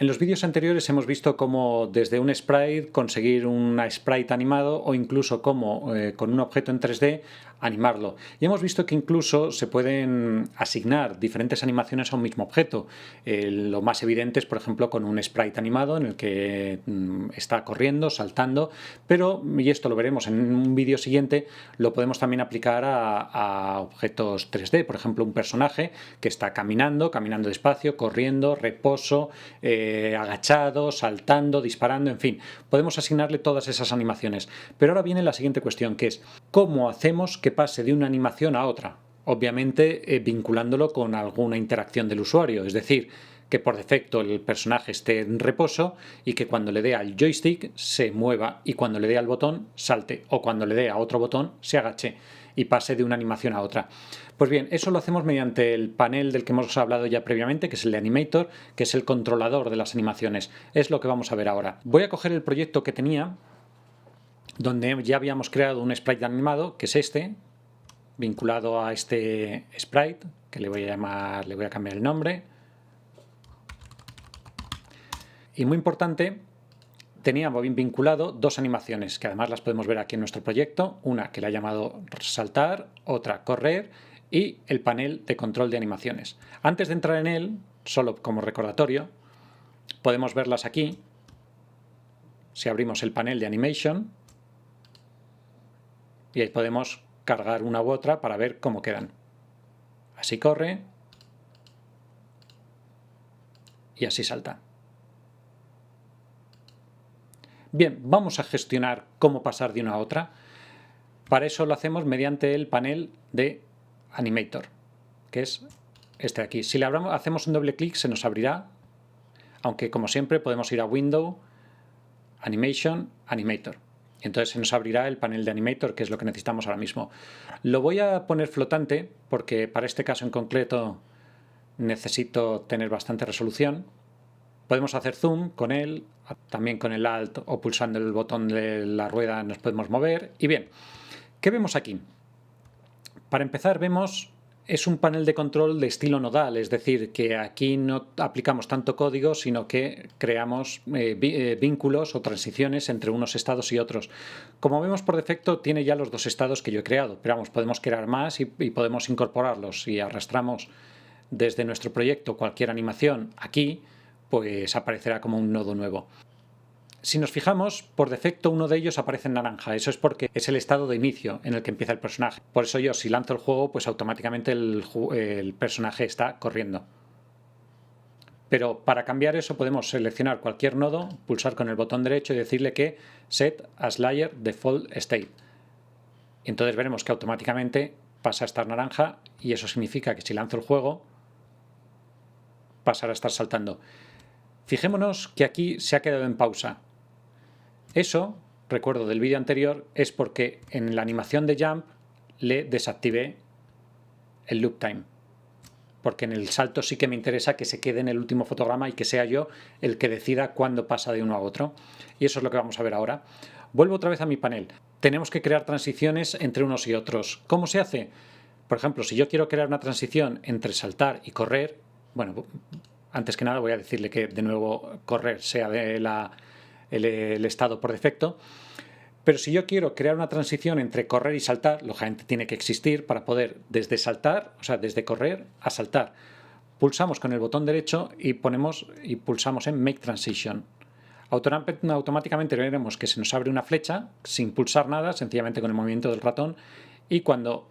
En los vídeos anteriores hemos visto cómo desde un sprite conseguir un sprite animado o incluso cómo con un objeto en 3D animarlo. Y hemos visto que incluso se pueden asignar diferentes animaciones a un mismo objeto. Lo más evidente es, por ejemplo, con un sprite animado en el que está corriendo, saltando, pero, y esto lo veremos en un vídeo siguiente, lo podemos también aplicar a objetos 3D. Por ejemplo, un personaje que está caminando despacio, corriendo, reposo, agachado, saltando, disparando, en fin, podemos asignarle todas esas animaciones. Pero ahora viene la siguiente cuestión, que es ¿cómo hacemos que pase de una animación a otra? Obviamente vinculándolo con alguna interacción del usuario, es decir, que por defecto el personaje esté en reposo y que cuando le dé al joystick se mueva y cuando le dé al botón salte o cuando le dé a otro botón se agache y pase de una animación a otra. Pues bien, eso lo hacemos mediante el panel del que hemos hablado ya previamente, que es el de Animator, que es el controlador de las animaciones. Es lo que vamos a ver ahora. Voy a coger el proyecto que tenía, donde ya habíamos creado un sprite animado, que es este, vinculado a este sprite, que le voy a cambiar el nombre. Y muy importante, teníamos vinculado dos animaciones, que además las podemos ver aquí en nuestro proyecto, una que la he llamado saltar, otra correr, y el panel de control de animaciones. Antes de entrar en él, solo como recordatorio, podemos verlas aquí. Si abrimos el panel de Animation, y ahí podemos cargar una u otra para ver cómo quedan. Así corre y así salta. Bien, vamos a gestionar cómo pasar de una a otra. Para eso lo hacemos mediante el panel de Animator, que es este de aquí. Si le hacemos un doble clic se nos abrirá, aunque como siempre podemos ir a Window, Animation, Animator. Y entonces se nos abrirá el panel de Animator, que es lo que necesitamos ahora mismo. Lo voy a poner flotante porque para este caso en concreto necesito tener bastante resolución. Podemos hacer zoom con él, también con el Alt o pulsando el botón de la rueda nos podemos mover. Y bien, ¿qué vemos aquí? Para empezar es un panel de control de estilo nodal, es decir, que aquí no aplicamos tanto código, sino que creamos vínculos o transiciones entre unos estados y otros. Como vemos por defecto, tiene ya los dos estados que yo he creado, pero vamos, podemos crear más y podemos incorporarlos. Si arrastramos desde nuestro proyecto cualquier animación aquí, pues aparecerá como un nodo nuevo. Si nos fijamos, por defecto uno de ellos aparece en naranja. Eso es porque es el estado de inicio en el que empieza el personaje. Por eso yo, si lanzo el juego, pues automáticamente el personaje está corriendo. Pero para cambiar eso podemos seleccionar cualquier nodo, pulsar con el botón derecho y decirle que Set as Layer Default State. Y entonces veremos que automáticamente pasa a estar naranja y eso significa que si lanzo el juego, pasará a estar saltando. Fijémonos que aquí se ha quedado en pausa. Eso, recuerdo del vídeo anterior, es porque en la animación de jump le desactivé el loop time. Porque en el salto sí que me interesa que se quede en el último fotograma y que sea yo el que decida cuándo pasa de uno a otro. Y eso es lo que vamos a ver ahora. Vuelvo otra vez a mi panel. Tenemos que crear transiciones entre unos y otros. ¿Cómo se hace? Por ejemplo, si yo quiero crear una transición entre saltar y correr, bueno, antes que nada voy a decirle que de nuevo correr sea de el estado por defecto, pero si yo quiero crear una transición entre correr y saltar, lógicamente tiene que existir para poder desde saltar, o sea, desde correr a saltar. Pulsamos con el botón derecho y pulsamos en Make Transition. Automáticamente veremos que se nos abre una flecha sin pulsar nada, sencillamente con el movimiento del ratón, y cuando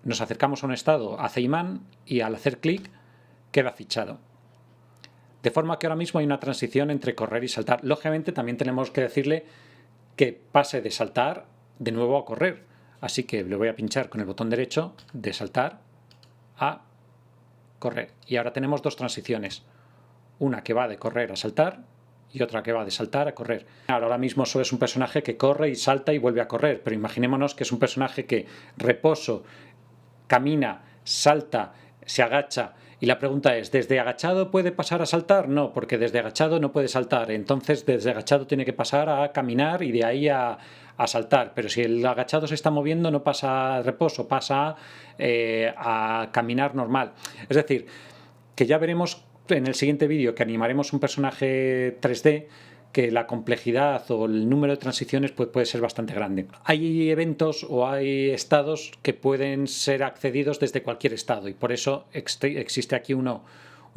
nos acercamos a un estado hace imán y al hacer clic queda fichado. De forma que ahora mismo hay una transición entre correr y saltar. Lógicamente también tenemos que decirle que pase de saltar de nuevo a correr. Así que le voy a pinchar con el botón derecho de saltar a correr. Y ahora tenemos dos transiciones. Una que va de correr a saltar y otra que va de saltar a correr. Ahora mismo solo es un personaje que corre y salta y vuelve a correr. Pero imaginémonos que es un personaje que reposo, camina, salta, se agacha. Y la pregunta es, ¿desde agachado puede pasar a saltar? No, porque desde agachado no puede saltar. Entonces, desde agachado tiene que pasar a caminar y de ahí a saltar. Pero si el agachado se está moviendo, no pasa a reposo, pasa a caminar normal. Es decir, que ya veremos en el siguiente vídeo que animaremos un personaje 3D, que la complejidad o el número de transiciones pues, puede ser bastante grande. Hay eventos o hay estados que pueden ser accedidos desde cualquier estado y por eso existe aquí un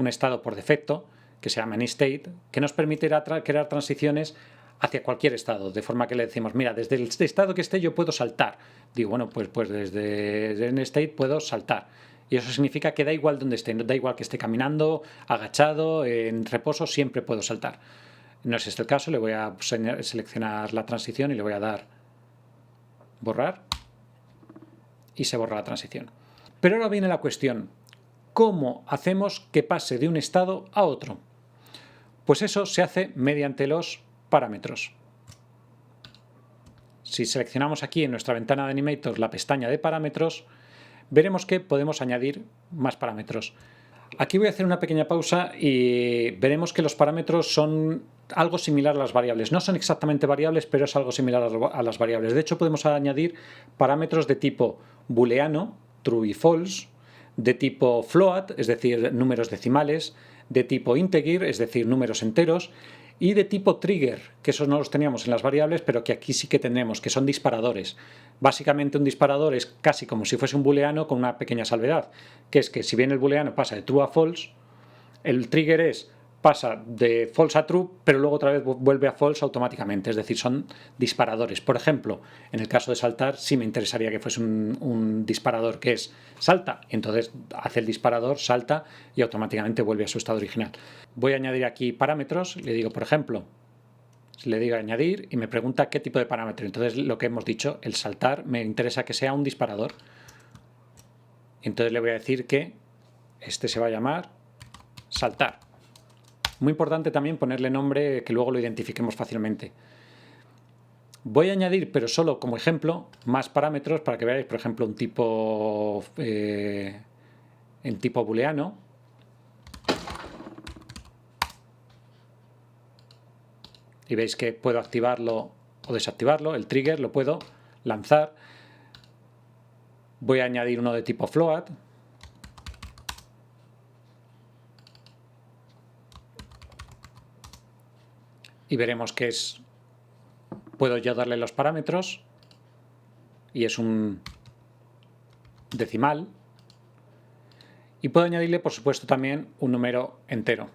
estado por defecto que se llama AnyState, que nos permitirá crear transiciones hacia cualquier estado, de forma que le decimos, mira, desde el estado que esté yo puedo saltar. Digo, bueno, pues desde AnyState puedo saltar. Y eso significa que da igual donde esté, da igual que esté caminando, agachado, en reposo, siempre puedo saltar. No es este el caso, le voy a seleccionar la transición y le voy a dar borrar y se borra la transición. Pero ahora viene la cuestión, ¿cómo hacemos que pase de un estado a otro? Pues eso se hace mediante los parámetros. Si seleccionamos aquí en nuestra ventana de Animator la pestaña de parámetros, veremos que podemos añadir más parámetros. Aquí voy a hacer una pequeña pausa y veremos que los parámetros son algo similar a las variables. No son exactamente variables, pero es algo similar a las variables. De hecho, podemos añadir parámetros de tipo booleano, true y false, de tipo float, es decir, números decimales, de tipo integer, es decir, números enteros, y de tipo trigger, que esos no los teníamos en las variables, pero que aquí sí que tenemos, que son disparadores. Básicamente un disparador es casi como si fuese un booleano con una pequeña salvedad, que es que si bien el booleano pasa de true a false, el trigger pasa de false a true, pero luego otra vez vuelve a false automáticamente, es decir, son disparadores. Por ejemplo, en el caso de saltar, sí me interesaría que fuese un disparador que es salta, entonces hace el disparador, salta y automáticamente vuelve a su estado original. Voy a añadir aquí parámetros, le digo, por ejemplo, le digo añadir y me pregunta qué tipo de parámetro. Entonces lo que hemos dicho, el saltar, me interesa que sea un disparador. Entonces le voy a decir que este se va a llamar saltar. Muy importante también ponerle nombre que luego lo identifiquemos fácilmente. Voy a añadir, pero solo como ejemplo, más parámetros para que veáis, por ejemplo, un tipo en tipo booleano. Y veis que puedo activarlo o desactivarlo. El trigger lo puedo lanzar. Voy a añadir uno de tipo float. Y veremos que puedo yo darle los parámetros y es un decimal. Y puedo añadirle, por supuesto, también un número entero.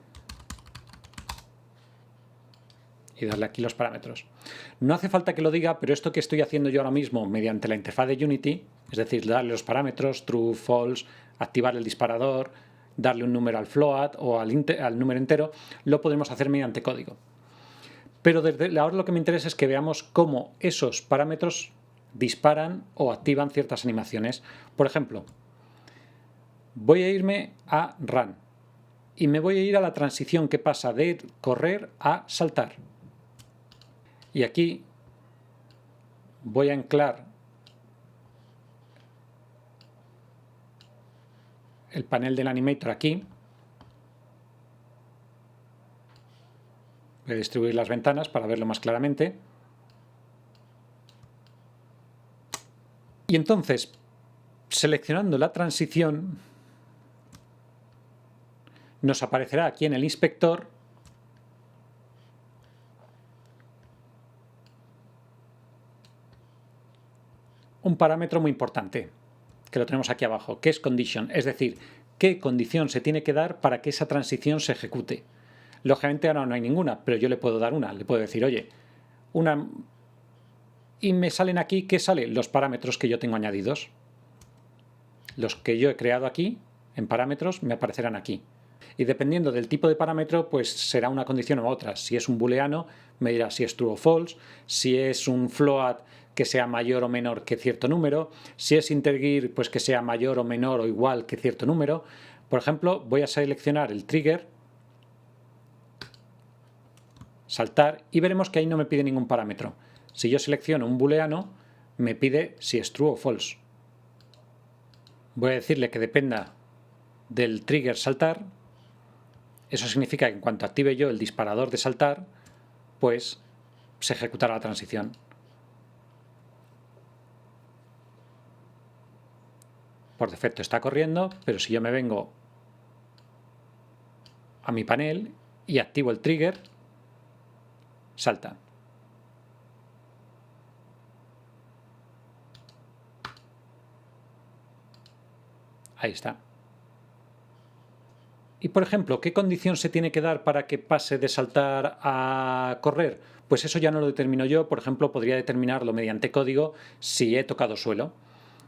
Y darle aquí los parámetros. No hace falta que lo diga, pero esto que estoy haciendo yo ahora mismo mediante la interfaz de Unity, es decir, darle los parámetros, true, false, activar el disparador, darle un número al float o al número entero, lo podemos hacer mediante código. Pero desde ahora lo que me interesa es que veamos cómo esos parámetros disparan o activan ciertas animaciones. Por ejemplo, voy a irme a run y me voy a ir a la transición que pasa de correr a saltar. Y aquí voy a anclar el panel del Animator aquí. Voy a distribuir las ventanas para verlo más claramente. Y entonces, seleccionando la transición, nos aparecerá aquí en el inspector un parámetro muy importante, que lo tenemos aquí abajo, que es condition, es decir, qué condición se tiene que dar para que esa transición se ejecute. Lógicamente ahora no hay ninguna, pero yo le puedo dar una, le puedo decir, oye, una... Y me salen aquí, ¿qué sale? Los parámetros que yo tengo añadidos. Los que yo he creado aquí, en parámetros, me aparecerán aquí. Y dependiendo del tipo de parámetro, pues será una condición u otra. Si es un booleano, me dirá si es true o false. Si es un float, que sea mayor o menor que cierto número. Si es integer, pues que sea mayor o menor o igual que cierto número. Por ejemplo, voy a seleccionar el trigger, saltar, y veremos que ahí no me pide ningún parámetro. Si yo selecciono un booleano, me pide si es true o false. Voy a decirle que dependa del trigger saltar. Eso significa que en cuanto active yo el disparador de saltar, pues se ejecutará la transición. Por defecto está corriendo, pero si yo me vengo a mi panel y activo el trigger, salta. Ahí está. Y por ejemplo, ¿qué condición se tiene que dar para que pase de saltar a correr? Pues eso ya no lo determino yo. Por ejemplo, podría determinarlo mediante código si he tocado suelo.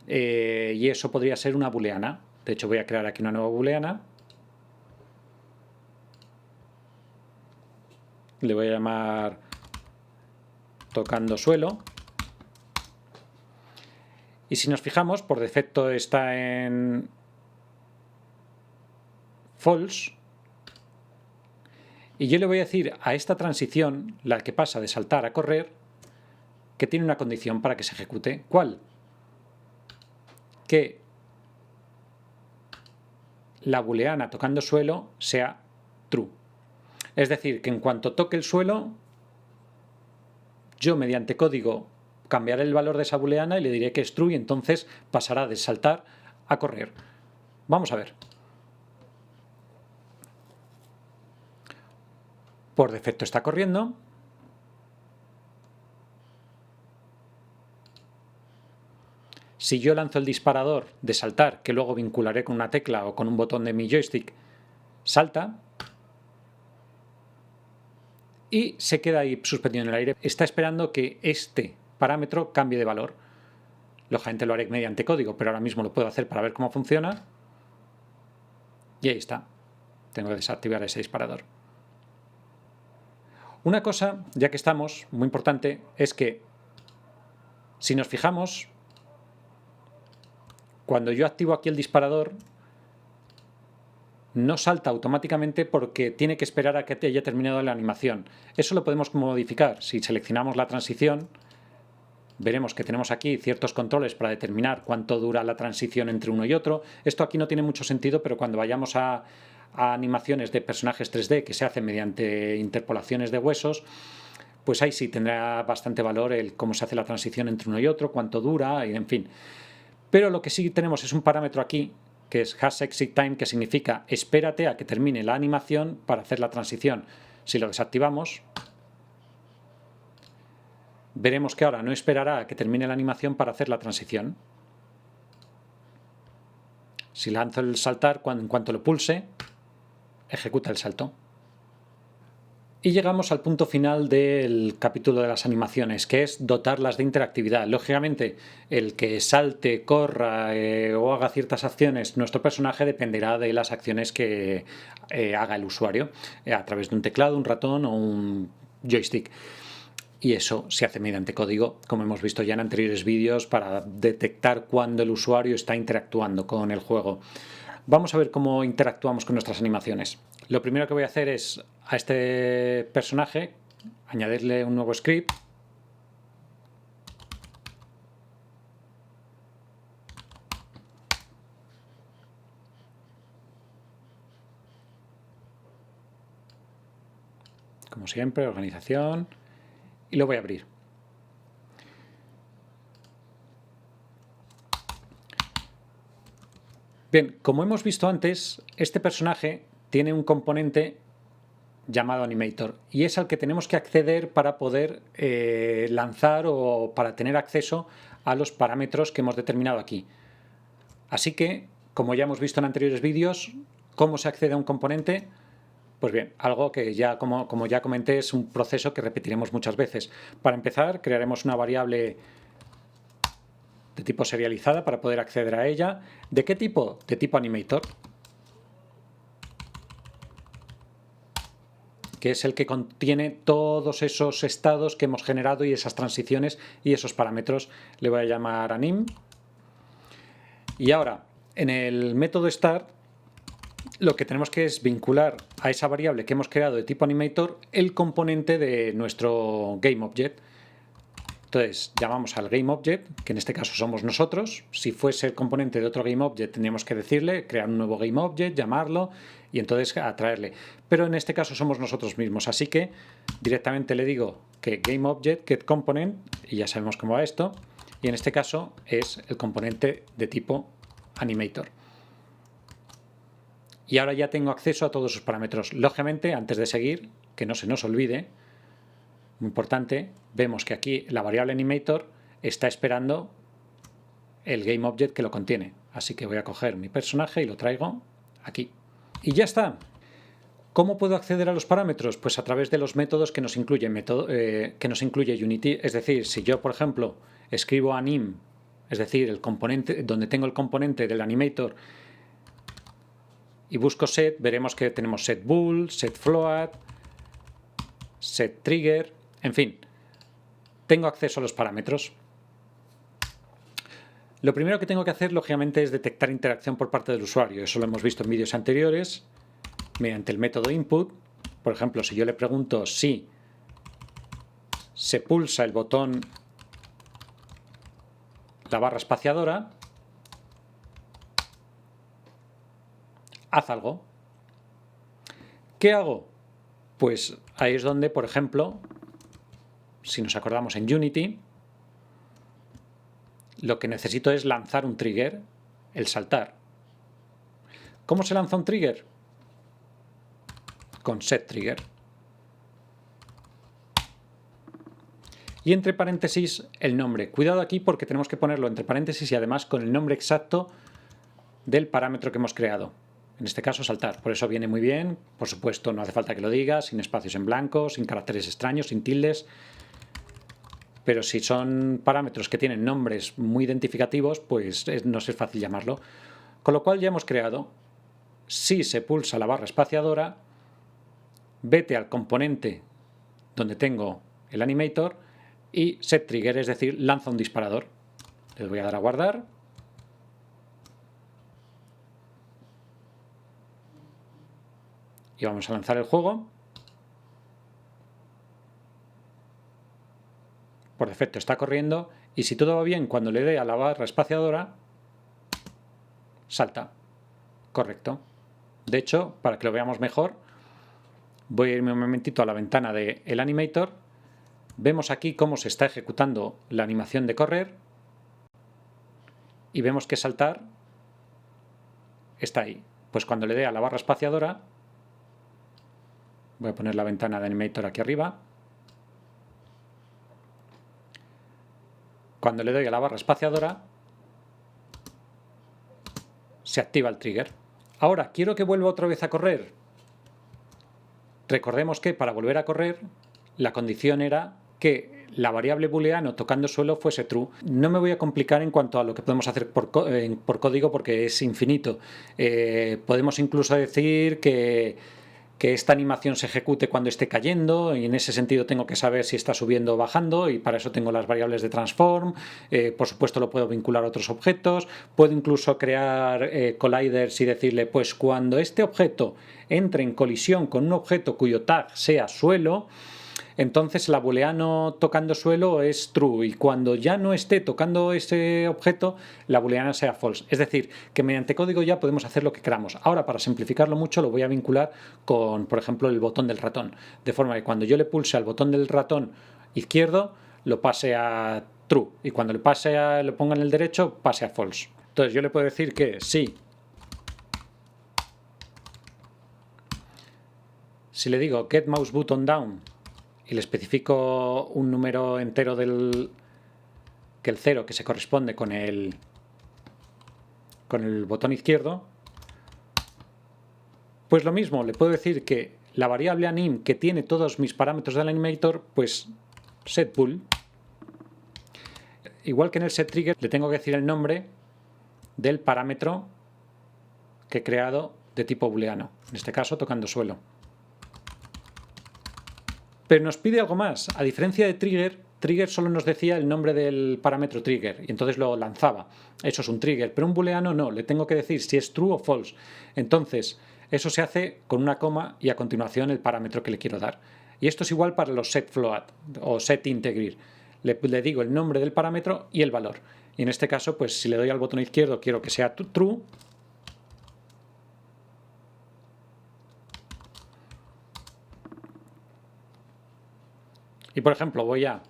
Y eso podría ser una booleana. De hecho, voy a crear aquí una nueva booleana. Le voy a llamar tocando suelo. Y si nos fijamos, por defecto está en false. Y yo le voy a decir a esta transición, la que pasa de saltar a correr, que tiene una condición para que se ejecute. ¿Cuál? Que la booleana tocando suelo sea true. Es decir, que en cuanto toque el suelo, yo mediante código cambiaré el valor de esa booleana y le diré que es true y entonces pasará de saltar a correr. Vamos a ver. Por defecto está corriendo. Si yo lanzo el disparador de saltar, que luego vincularé con una tecla o con un botón de mi joystick, salta y se queda ahí suspendido en el aire. Está esperando que este parámetro cambie de valor. Lógicamente lo haré mediante código, pero ahora mismo lo puedo hacer para ver cómo funciona. Y ahí está. Tengo que desactivar ese disparador. Una cosa, ya que estamos, muy importante, es que si nos fijamos, cuando yo activo aquí el disparador, no salta automáticamente porque tiene que esperar a que haya terminado la animación. Eso lo podemos modificar. Si seleccionamos la transición, veremos que tenemos aquí ciertos controles para determinar cuánto dura la transición entre uno y otro. Esto aquí no tiene mucho sentido, pero cuando vayamos a animaciones de personajes 3D que se hacen mediante interpolaciones de huesos, pues ahí sí tendrá bastante valor el cómo se hace la transición entre uno y otro, cuánto dura, y en fin. Pero lo que sí tenemos es un parámetro aquí que es hasExitTime, que significa espérate a que termine la animación para hacer la transición. Si lo desactivamos, veremos que ahora no esperará a que termine la animación para hacer la transición. Si lanzo el saltar, en cuanto lo pulse, ejecuta el salto. Y llegamos al punto final del capítulo de las animaciones, que es dotarlas de interactividad. Lógicamente, el que salte, corra o haga ciertas acciones nuestro personaje dependerá de las acciones que haga el usuario a través de un teclado, un ratón o un joystick. Y eso se hace mediante código, como hemos visto ya en anteriores vídeos, para detectar cuándo el usuario está interactuando con el juego. Vamos a ver cómo interactuamos con nuestras animaciones. Lo primero que voy a hacer es a este personaje añadirle un nuevo script. Como siempre, organización. Y lo voy a abrir. Bien, como hemos visto antes, este personaje tiene un componente llamado Animator y es al que tenemos que acceder para poder lanzar o para tener acceso a los parámetros que hemos determinado aquí. Así que, como ya hemos visto en anteriores vídeos, ¿cómo se accede a un componente? Pues bien, algo que ya, como ya comenté, es un proceso que repetiremos muchas veces. Para empezar, crearemos una variable de tipo serializada para poder acceder a ella. ¿De qué tipo? De tipo Animator, que es el que contiene todos esos estados que hemos generado y esas transiciones y esos parámetros. Le voy a llamar anim. Y ahora, en el método start, lo que tenemos que es vincular a esa variable que hemos creado de tipo Animator el componente de nuestro GameObject. Entonces llamamos al GameObject, que en este caso somos nosotros. Si fuese el componente de otro GameObject tendríamos que decirle, crear un nuevo GameObject, llamarlo y entonces atraerle. Pero en este caso somos nosotros mismos, así que directamente le digo que GameObject getComponent, y ya sabemos cómo va esto, y en este caso es el componente de tipo Animator. y ahora ya tengo acceso a todos sus parámetros. Lógicamente, antes de seguir, que no se nos olvide, muy importante, vemos que aquí la variable animator está esperando el GameObject que lo contiene. Así que voy a coger mi personaje y lo traigo aquí. Y ya está. ¿Cómo puedo acceder a los parámetros? Pues a través de los métodos que nos incluye, Unity. Es decir, si yo, por ejemplo, escribo anim, es decir, el componente donde tengo el componente del animator, y busco set, veremos que tenemos set bool, set float, set trigger, en fin, tengo acceso a los parámetros. Lo primero que tengo que hacer, lógicamente, es detectar interacción por parte del usuario. Eso lo hemos visto en vídeos anteriores, mediante el método input. Por ejemplo, si yo le pregunto si se pulsa el botón, la barra espaciadora, haz algo. ¿Qué hago? Pues ahí es donde, por ejemplo, si nos acordamos en Unity, lo que necesito es lanzar un trigger, el saltar. ¿Cómo se lanza un trigger? Con setTrigger. Y entre paréntesis el nombre. Cuidado aquí porque tenemos que ponerlo entre paréntesis y además con el nombre exacto del parámetro que hemos creado. En este caso saltar. Por eso viene muy bien. Por supuesto, no hace falta que lo diga, sin espacios en blanco, sin caracteres extraños, sin tildes. Pero si son parámetros que tienen nombres muy identificativos, pues no es fácil llamarlo. Con lo cual ya hemos creado, si se pulsa la barra espaciadora, vete al componente donde tengo el animator y setTrigger, es decir, lanza un disparador. Les voy a dar a guardar. Y vamos a lanzar el juego. Por defecto está corriendo y si todo va bien, cuando le dé a la barra espaciadora, salta. Correcto. De hecho, para que lo veamos mejor, voy a irme un momentito a la ventana del animator. Vemos aquí cómo se está ejecutando la animación de correr y vemos que saltar está ahí. Pues cuando le dé a la barra espaciadora, voy a poner la ventana de animator aquí arriba. Cuando le doy a la barra espaciadora, se activa el trigger. Ahora, quiero que vuelva otra vez a correr. Recordemos que para volver a correr, la condición era que la variable booleano tocando suelo fuese true. No me voy a complicar en cuanto a lo que podemos hacer por código porque es infinito. Podemos incluso decir que esta animación se ejecute cuando esté cayendo y en ese sentido tengo que saber si está subiendo o bajando y para eso tengo las variables de transform. Por supuesto lo puedo vincular a otros objetos. Puedo incluso crear colliders y decirle pues cuando este objeto entre en colisión con un objeto cuyo tag sea suelo, entonces la booleano tocando suelo es true y cuando ya no esté tocando ese objeto, la booleana sea false. Es decir, que mediante código ya podemos hacer lo que queramos. Ahora, para simplificarlo mucho, lo voy a vincular con, por ejemplo, el botón del ratón. De forma que cuando yo le pulse al botón del ratón izquierdo, lo pase a true. Y cuando lo ponga en el derecho, pase a false. Entonces yo le puedo decir que sí. Si le digo get mouse button down y le especifico un número entero que el 0 que se corresponde con el botón izquierdo, pues lo mismo, le puedo decir que la variable anim que tiene todos mis parámetros del animator, pues setBool. Igual que en el setTrigger le tengo que decir el nombre del parámetro que he creado de tipo booleano, en este caso tocando suelo. Pero nos pide algo más. A diferencia de trigger solo nos decía el nombre del parámetro trigger y entonces lo lanzaba. Eso es un trigger, pero un booleano no. Le tengo que decir si es true o false. Entonces, eso se hace con una coma y a continuación el parámetro que le quiero dar. Y esto es igual para los setFloat o setInteger. Le digo el nombre del parámetro y el valor. Y en este caso, pues si le doy al botón izquierdo quiero que sea true. Y por ejemplo voy a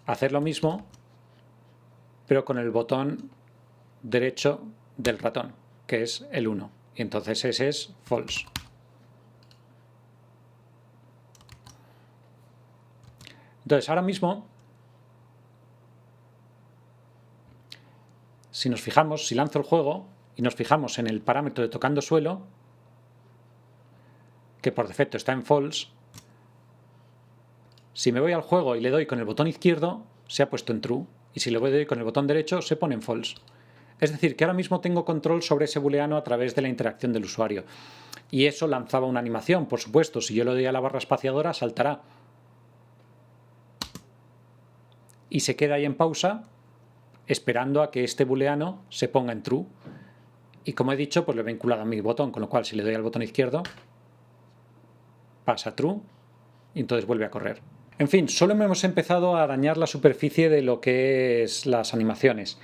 hacer lo mismo, pero con el botón derecho del ratón, que es el 1. Y entonces ese es false. Entonces ahora mismo, si nos fijamos, si lanzo el juego y nos fijamos en el parámetro de tocando suelo, que por defecto está en false, si me voy al juego y le doy con el botón izquierdo, se ha puesto en true. Y si le doy con el botón derecho, se pone en false. Es decir, que ahora mismo tengo control sobre ese booleano a través de la interacción del usuario. Y eso lanzaba una animación, por supuesto. Si yo le doy a la barra espaciadora, saltará. Y se queda ahí en pausa, esperando a que este booleano se ponga en true. Y como he dicho, pues lo he vinculado a mi botón, con lo cual si le doy al botón izquierdo, pasa true y entonces vuelve a correr. En fin, solo hemos empezado a arañar la superficie de lo que es las animaciones.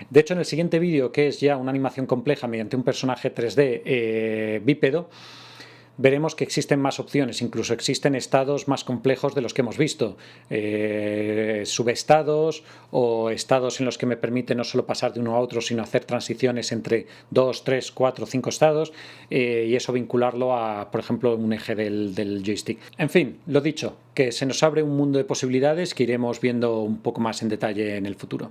De hecho, en el siguiente vídeo, que es ya una animación compleja mediante un personaje 3D bípedo, veremos que existen más opciones, incluso existen estados más complejos de los que hemos visto, subestados o estados en los que me permite no solo pasar de uno a otro, sino hacer transiciones entre 2, 3, 4, 5 estados y eso vincularlo a, por ejemplo, un eje del joystick. En fin, lo dicho, que se nos abre un mundo de posibilidades que iremos viendo un poco más en detalle en el futuro.